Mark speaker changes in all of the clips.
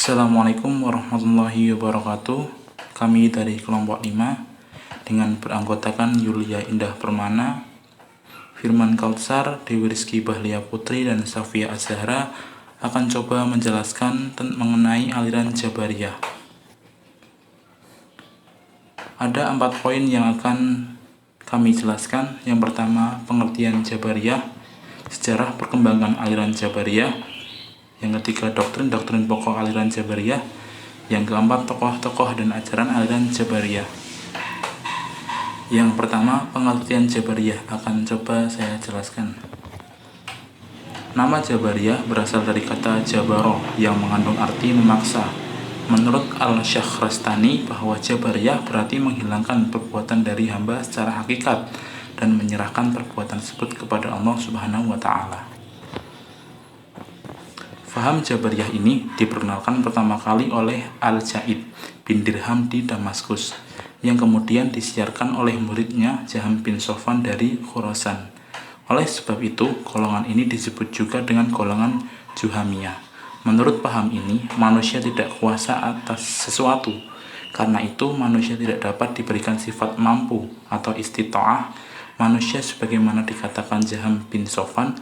Speaker 1: Assalamualaikum warahmatullahi wabarakatuh. Kami dari kelompok 5 dengan beranggotakan Yulia Indah Permana, Firman Kautsar, Dewi Rizky Bahlia Putri, dan Safia Azhara akan coba menjelaskan mengenai aliran Jabariyah. Ada 4 poin yang akan kami jelaskan. Yang pertama, pengertian Jabariyah, sejarah perkembangan aliran Jabariyah. Yang ketiga, doktrin pokok aliran Jabariyah. Yang keempat, tokoh-tokoh dan ajaran aliran Jabariyah. Yang pertama, pengertian Jabariyah akan coba saya jelaskan. Nama Jabariyah berasal dari kata Jabaro yang mengandung arti memaksa. Menurut Al-Syakhrastani, bahwa Jabariyah berarti menghilangkan perbuatan dari hamba secara hakikat dan menyerahkan perbuatan tersebut kepada Allah Subhanahu wa Ta'ala. Faham Jabariyah ini diperkenalkan pertama kali oleh Al-Jaid bin Dirham di Damaskus, yang kemudian disiarkan oleh muridnya Jaham bin Sofwan dari Khurasan. Oleh sebab itu, golongan ini disebut juga dengan golongan Juhamiyah. Menurut paham ini, manusia tidak kuasa atas sesuatu. Karena itu, manusia tidak dapat diberikan sifat mampu atau istita'ah. Manusia, sebagaimana dikatakan Jaham bin Sofwan,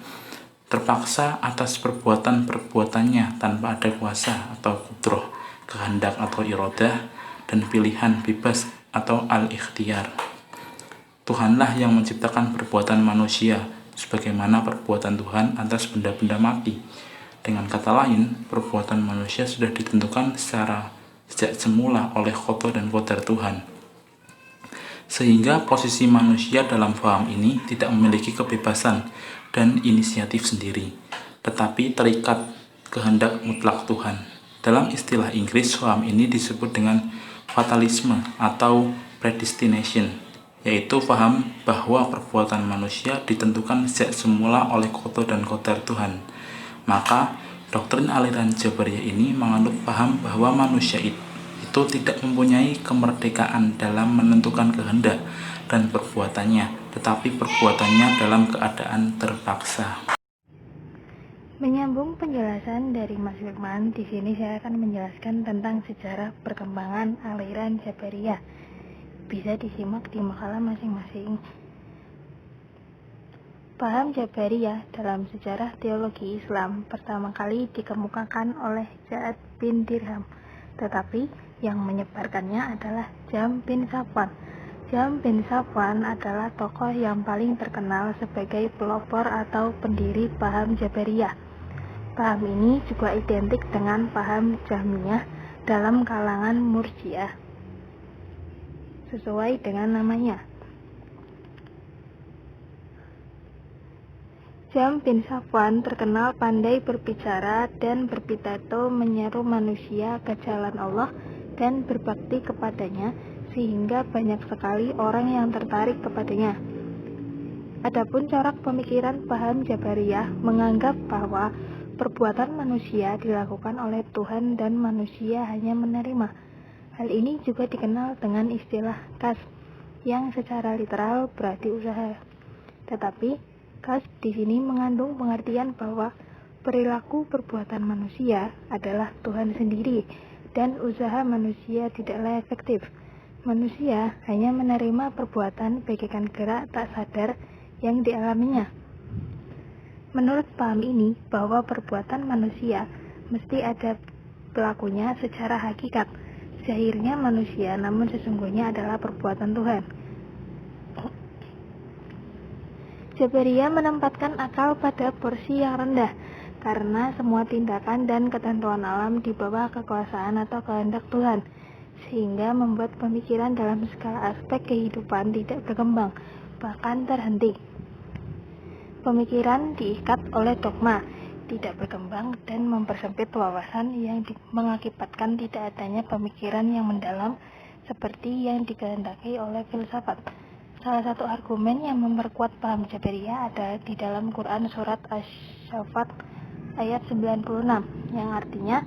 Speaker 1: terpaksa atas perbuatan-perbuatannya tanpa ada kuasa atau kudroh, kehendak atau iradah, dan pilihan bebas atau al-ikhtiyar. Tuhanlah yang menciptakan perbuatan manusia, sebagaimana perbuatan Tuhan atas benda-benda mati. Dengan kata lain, perbuatan manusia sudah ditentukan sejak semula oleh qada dan qadar Tuhan. Sehingga posisi manusia dalam faham ini tidak memiliki kebebasan dan inisiatif sendiri, tetapi terikat kehendak mutlak Tuhan. Dalam istilah Inggris, faham ini disebut dengan fatalisme atau predestination, yaitu faham bahwa perbuatan manusia ditentukan sejak semula oleh qada dan qadar Tuhan. Maka, doktrin aliran Jabariyah ini menganut paham bahwa manusia itu tidak mempunyai kemerdekaan dalam menentukan kehendak dan perbuatannya, tetapi perbuatannya dalam keadaan terpaksa.
Speaker 2: Menyambung penjelasan dari Mas Firman, di sini saya akan menjelaskan tentang sejarah perkembangan aliran Jabariyah. Bisa disimak di makalah masing-masing. Paham Jabariyah dalam sejarah teologi Islam pertama kali dikemukakan oleh Ja'ad bin Dirham, tetapi yang menyebarkannya adalah Jaham bin Safwan. Jaham bin Safwan adalah tokoh yang paling terkenal sebagai pelopor atau pendiri paham Jabariyah. Paham ini juga identik dengan paham Jahmiyah dalam kalangan Murji'ah, sesuai dengan namanya. Jaham bin Safwan terkenal pandai berbicara dan berpidato menyeru manusia ke jalan Allah dan berbakti kepadanya, sehingga banyak sekali orang yang tertarik kepadanya. Adapun corak pemikiran paham Jabariyah menganggap bahwa perbuatan manusia dilakukan oleh Tuhan dan manusia hanya menerima. Hal ini juga dikenal dengan istilah kasb, yang secara literal berarti usaha. Tetapi kasb di sini mengandung pengertian bahwa perilaku perbuatan manusia adalah Tuhan sendiri dan usaha manusia tidaklah efektif. Manusia hanya menerima perbuatan bagaikan gerak tak sadar yang dialaminya. Menurut paham ini, bahwa perbuatan manusia mesti ada pelakunya secara hakikat. Zahirnya manusia, namun sesungguhnya adalah perbuatan Tuhan. Jabariyah menempatkan akal pada porsi yang rendah, karena semua tindakan dan ketentuan alam di bawah kekuasaan atau kehendak Tuhan, sehingga membuat pemikiran dalam segala aspek kehidupan tidak berkembang, bahkan terhenti. Pemikiran diikat oleh dogma, tidak berkembang dan mempersempit wawasan yang mengakibatkan tidak adanya pemikiran yang mendalam seperti yang dikehendaki oleh filsafat. Salah satu argumen yang memperkuat paham Jabariyah ada di dalam Quran surat Asy-Syaffat ayat 96, yang artinya,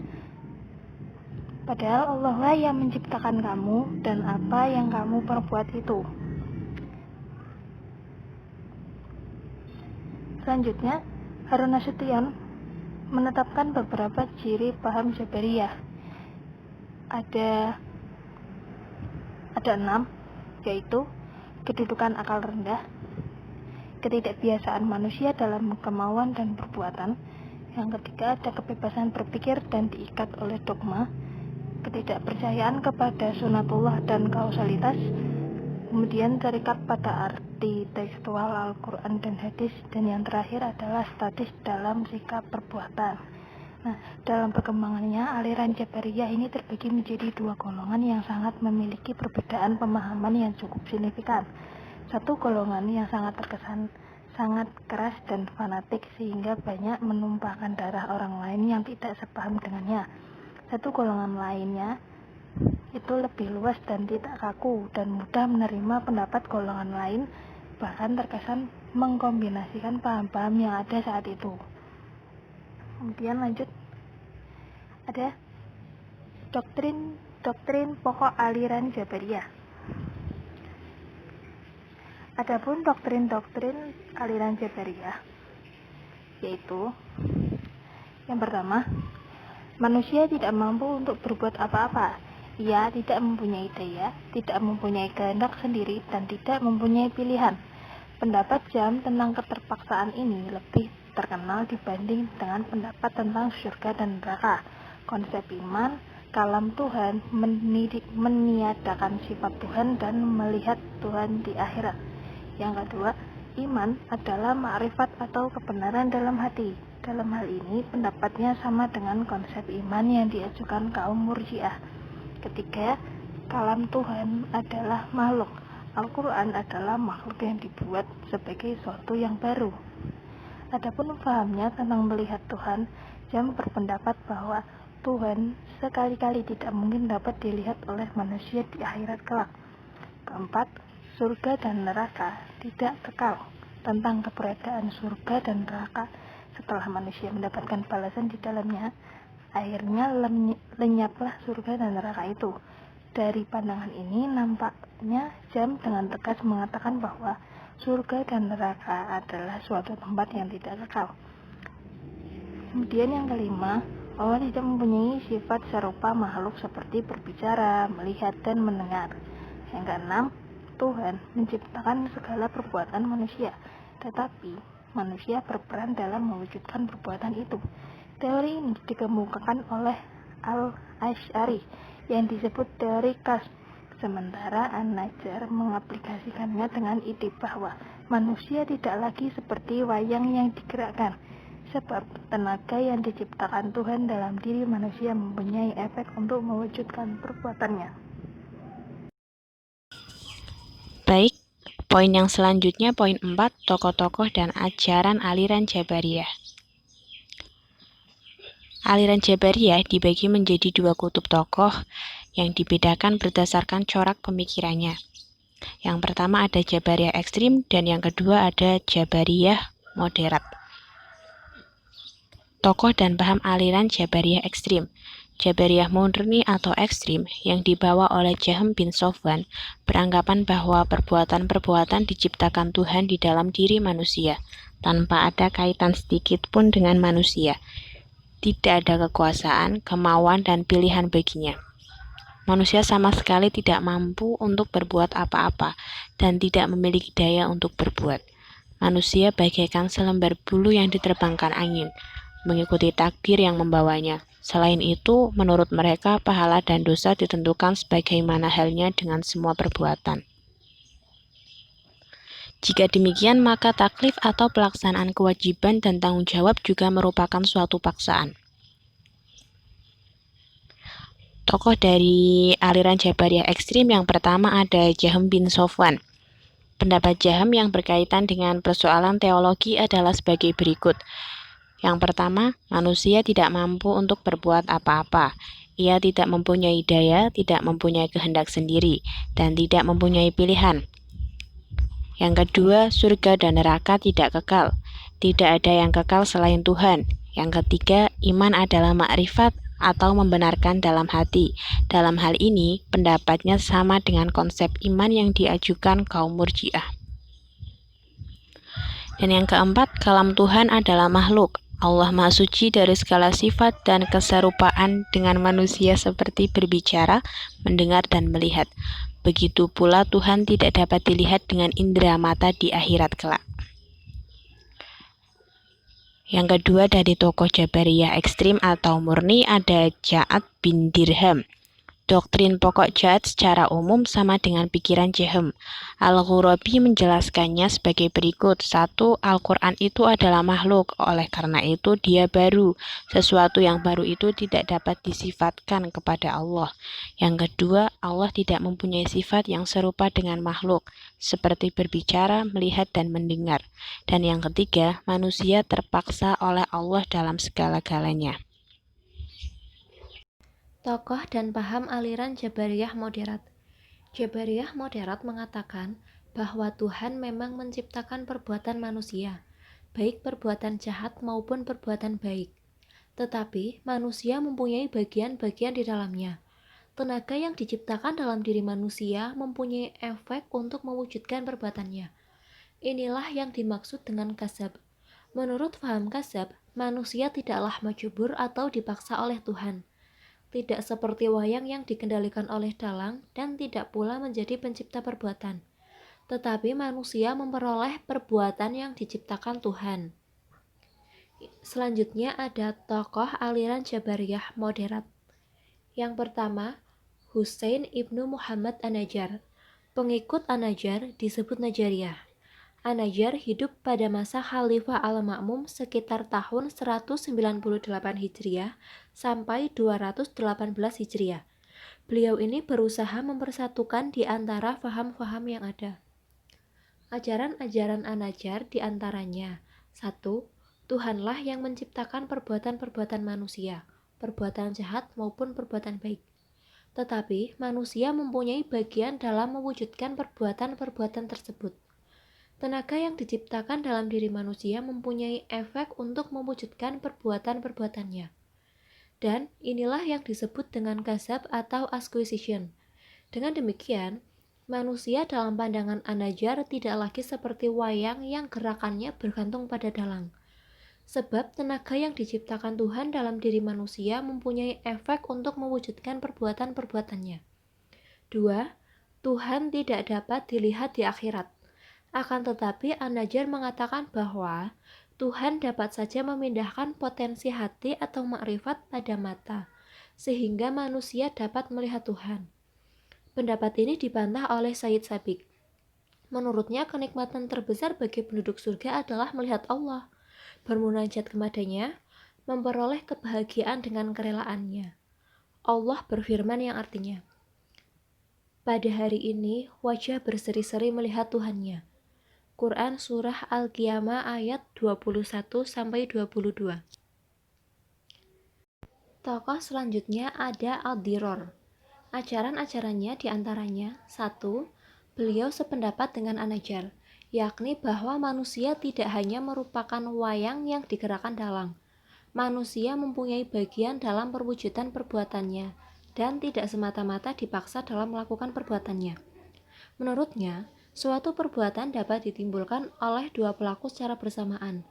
Speaker 2: padahal Allah lah yang menciptakan kamu dan apa yang kamu perbuat itu. Selanjutnya, Harun Nasution menetapkan beberapa ciri paham Jabariyah. ada 6, yaitu kedudukan akal rendah, ketidakbiasaan manusia dalam kemauan dan perbuatan. Yang ketiga, ada kebebasan berpikir dan diikat oleh dogma, ketidakpercayaan kepada sunatullah dan kausalitas, kemudian terikat pada arti tekstual Al-Quran dan hadis, dan yang terakhir adalah statis dalam sikap perbuatan. Nah, dalam perkembangannya, aliran Jabariyah ini terbagi menjadi 2 golongan yang sangat memiliki perbedaan pemahaman yang cukup signifikan. Satu golongan yang sangat terkesan sangat keras dan fanatik sehingga banyak menumpahkan darah orang lain yang tidak sepaham dengannya. Satu golongan lainnya itu lebih luas dan tidak kaku dan mudah menerima pendapat golongan lain, bahkan terkesan mengkombinasikan paham-paham yang ada saat itu. Kemudian lanjut, ada doktrin pokok aliran Jabariyah. Adapun doktrin aliran Jabariyah yaitu yang pertama, manusia tidak mampu untuk berbuat apa-apa. Ia tidak mempunyai daya, tidak mempunyai kehendak sendiri, dan tidak mempunyai pilihan. Pendapat Jahm tentang keterpaksaan ini lebih terkenal dibanding dengan pendapat tentang surga dan neraka. Konsep iman, kalam Tuhan, meniadakan sifat Tuhan dan melihat Tuhan di akhirat. Yang kedua, iman adalah ma'rifat atau kebenaran dalam hati. Dalam hal ini, pendapatnya sama dengan konsep iman yang diajukan kaum Murji'ah. Ketiga, kalam Tuhan adalah makhluk. Al-Quran adalah makhluk yang dibuat sebagai suatu yang baru. Adapun pahamnya tentang melihat Tuhan, Jahm berpendapat bahwa Tuhan sekali-kali tidak mungkin dapat dilihat oleh manusia di akhirat kelak. Keempat, surga dan neraka tidak kekal. Tentang keberadaan surga dan neraka setelah manusia mendapatkan balasan di dalamnya, akhirnya lenyaplah surga dan neraka itu. Dari pandangan ini, nampaknya Jahm dengan tegas mengatakan bahwa surga dan neraka adalah suatu tempat yang tidak kekal. Kemudian yang kelima, Allah tidak mempunyai sifat serupa makhluk seperti berbicara, melihat, dan mendengar. Yang keenam, Tuhan menciptakan segala perbuatan manusia, tetapi manusia berperan dalam mewujudkan perbuatan itu. Teori ini dikemukakan oleh Al-Asy'ari yang disebut teori kasb, sementara An-Najjar mengaplikasikannya dengan ide bahwa manusia tidak lagi seperti wayang yang digerakkan, sebab tenaga yang diciptakan Tuhan dalam diri manusia mempunyai efek untuk mewujudkan perbuatannya.
Speaker 3: Baik, poin yang selanjutnya poin 4, tokoh-tokoh dan ajaran aliran Jabariyah. Aliran Jabariyah dibagi menjadi 2 kutub tokoh yang dibedakan berdasarkan corak pemikirannya. Yang pertama ada Jabariyah ekstrim dan yang kedua ada Jabariyah moderat. Tokoh dan paham aliran Jabariyah ekstrim. Jabariyah murni atau ekstrim yang dibawa oleh Jahm bin Sofwan beranggapan bahwa perbuatan-perbuatan diciptakan Tuhan di dalam diri manusia tanpa ada kaitan sedikit pun dengan manusia. Tidak ada kekuasaan, kemauan, dan pilihan baginya. Manusia sama sekali tidak mampu untuk berbuat apa-apa dan tidak memiliki daya untuk berbuat. Manusia bagaikan selembar bulu yang diterbangkan angin, mengikuti takdir yang membawanya. Selain itu, menurut mereka, pahala dan dosa ditentukan sebagaimana halnya dengan semua perbuatan. Jika demikian, maka taklif atau pelaksanaan kewajiban dan tanggung jawab juga merupakan suatu paksaan. Tokoh dari aliran Jabariyah ekstrim yang pertama ada Jahm bin Sofwan. Pendapat Jahm yang berkaitan dengan persoalan teologi adalah sebagai berikut. Yang pertama, manusia tidak mampu untuk berbuat apa-apa. Ia tidak mempunyai daya, tidak mempunyai kehendak sendiri, dan tidak mempunyai pilihan. Yang kedua, surga dan neraka tidak kekal. Tidak ada yang kekal selain Tuhan. Yang ketiga, iman adalah makrifat atau membenarkan dalam hati. Dalam hal ini, pendapatnya sama dengan konsep iman yang diajukan kaum Murji'ah. Dan yang keempat, kalam Tuhan adalah makhluk. Allah Maha Suci dari segala sifat dan keserupaan dengan manusia seperti berbicara, mendengar, dan melihat. Begitu pula Tuhan tidak dapat dilihat dengan indera mata di akhirat kelak. Yang kedua dari tokoh Jabariyah ekstrim atau murni ada Ja'ad bin Dirham. Doktrin pokok Ja'ad secara umum sama dengan pikiran Jahm. Al-Ghurabi menjelaskannya sebagai berikut. 1. Al-Quran itu adalah makhluk, oleh karena itu dia baru. Sesuatu yang baru itu tidak dapat disifatkan kepada Allah. Yang kedua, Allah tidak mempunyai sifat yang serupa dengan makhluk, seperti berbicara, melihat, dan mendengar. Dan yang ketiga, manusia terpaksa oleh Allah dalam segala-galanya.
Speaker 2: Tokoh dan paham aliran Jabariyah moderat. Jabariyah moderat mengatakan bahwa Tuhan memang menciptakan perbuatan manusia, baik perbuatan jahat maupun perbuatan baik. Tetapi manusia mempunyai bagian-bagian di dalamnya. Tenaga yang diciptakan dalam diri manusia mempunyai efek untuk mewujudkan perbuatannya. Inilah yang dimaksud dengan kasab. Menurut paham kasab, manusia tidaklah majbur atau dipaksa oleh Tuhan. Tidak seperti wayang yang dikendalikan oleh dalang dan tidak pula menjadi pencipta perbuatan. Tetapi manusia memperoleh perbuatan yang diciptakan Tuhan. Selanjutnya ada tokoh aliran Jabariyah moderat. Yang pertama, Husain ibnu Muhammad An-Najjar. Pengikut An-Najjar disebut Najjariyah. An-Najjar hidup pada masa Khalifah Al-Ma'mum sekitar tahun 198 Hijriah sampai 218 Hijriah. Beliau ini berusaha mempersatukan di antara faham-faham yang ada. Ajaran-ajaran An-Najjar di antaranya 1. Tuhanlah yang menciptakan perbuatan-perbuatan manusia, perbuatan jahat maupun perbuatan baik. Tetapi manusia mempunyai bagian dalam mewujudkan perbuatan-perbuatan tersebut. Tenaga yang diciptakan dalam diri manusia mempunyai efek untuk mewujudkan perbuatan-perbuatannya. Dan inilah yang disebut dengan kasab atau acquisition. Dengan demikian, manusia dalam pandangan An-Najjar tidak lagi seperti wayang yang gerakannya bergantung pada dalang. Sebab tenaga yang diciptakan Tuhan dalam diri manusia mempunyai efek untuk mewujudkan perbuatan-perbuatannya. 2. Tuhan tidak dapat dilihat di akhirat. Akan tetapi An-Najjar mengatakan bahwa Tuhan dapat saja memindahkan potensi hati atau makrifat pada mata, sehingga manusia dapat melihat Tuhan. Pendapat ini dibantah oleh Sayyid Sabiq. Menurutnya kenikmatan terbesar bagi penduduk surga adalah melihat Allah, bermunajat kepadanya, memperoleh kebahagiaan dengan kerelaannya. Allah berfirman yang artinya, pada hari ini wajah berseri-seri melihat Tuhannya. Quran Surah Al-Qiyamah ayat 21-22. Tokoh selanjutnya ada Ad-Diror. Ajaran-ajarannya diantaranya 1. Beliau sependapat dengan An-Najjar, yakni bahwa manusia tidak hanya merupakan wayang yang digerakkan dalang. Manusia mempunyai bagian dalam perwujudan perbuatannya dan tidak semata-mata dipaksa dalam melakukan perbuatannya. Menurutnya, suatu perbuatan dapat ditimbulkan oleh dua pelaku secara bersamaan,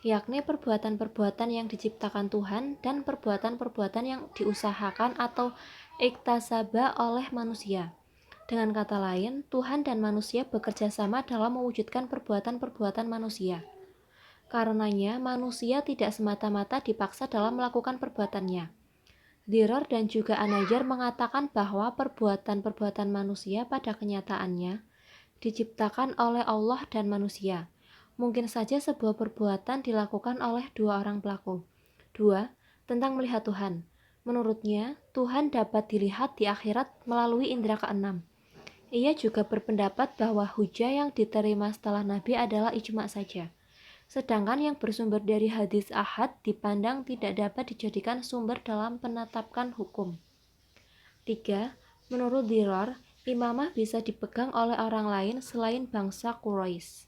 Speaker 2: yakni perbuatan-perbuatan yang diciptakan Tuhan dan perbuatan-perbuatan yang diusahakan atau iktasaba oleh manusia. Dengan kata lain, Tuhan dan manusia bekerja sama dalam mewujudkan perbuatan-perbuatan manusia. Karenanya, manusia tidak semata-mata dipaksa dalam melakukan perbuatannya. Diror dan juga An-Najjar mengatakan bahwa perbuatan-perbuatan manusia pada kenyataannya diciptakan oleh Allah dan manusia. Mungkin saja sebuah perbuatan dilakukan oleh dua orang pelaku. 2. Tentang melihat Tuhan. Menurutnya, Tuhan dapat dilihat di akhirat melalui indera keenam. Ia juga berpendapat bahwa hujah yang diterima setelah Nabi adalah ijma saja. Sedangkan yang bersumber dari hadis ahad dipandang tidak dapat dijadikan sumber dalam penetapkan hukum. 3. Menurut Diror, imamah bisa dipegang oleh orang lain selain bangsa Quraisy.